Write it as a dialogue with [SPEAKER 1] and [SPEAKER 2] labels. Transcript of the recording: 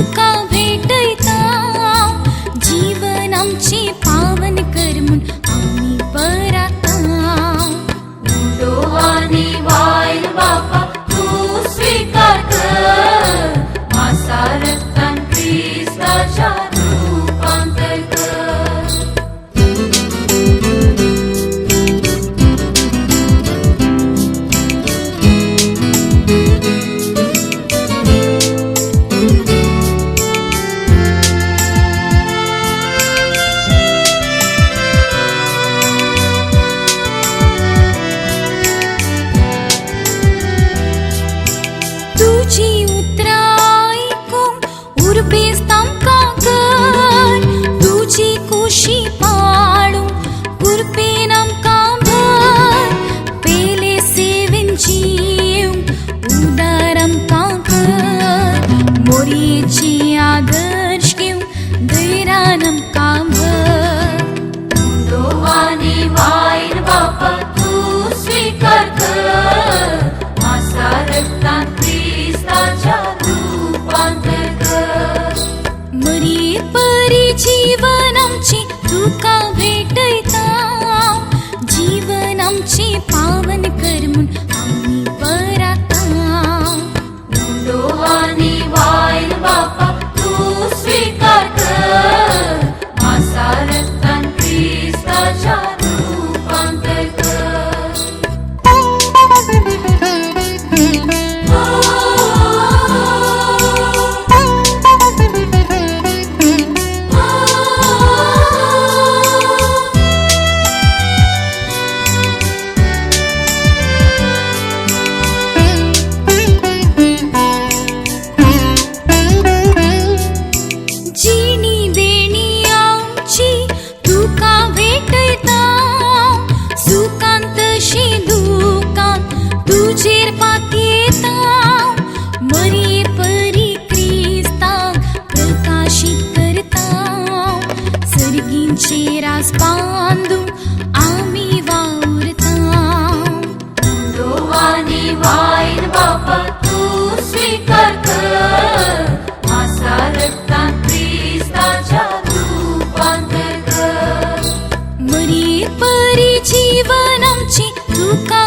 [SPEAKER 1] तुका भेटैता जीवन आमचे पावन कर म्हूण आम्ही पराता
[SPEAKER 2] आणि वाईल बापा तू स्वीकार कर मासा रक्तान ख्रिस्ताच्या रूपांतर कर
[SPEAKER 1] तुझी उतराई कोम उर्बेस तामका कर तुझी कुशी पाडू कुरपेन आमका भर पेले सेवेंची उदार आमका कर मोरयेचे आदर्श घेऊन धैर्यान आमका भर
[SPEAKER 2] आणि वाईल बापा तू स्वीकार कर मासा रक्तान ख्रिस्ताच्या रूपांतर कर
[SPEAKER 1] मरी परी जीवन आमचे तुका भेटैता जीवन आमचे पावन कर म्हूण आम्ही पराता
[SPEAKER 2] आणि वाईल बापा तू स्वीकार कर मासा रक्तान ख्रिस्ताच्या रूपांतर कर
[SPEAKER 1] जिणी देणी आमची तुका भेटैता सुखांत तशी दुखांत तुजेर पातयेता मरी परी क्रिस्तांक प्रकाशीत करता सर्गींचे रास बांदून आमी वावुरता
[SPEAKER 2] आणि वाईल बापा तू स्वीकार कर मासा रक्तान ख्रिस्ताच्या रूपांतर कर
[SPEAKER 1] मरी परी जीवन आमचे तुका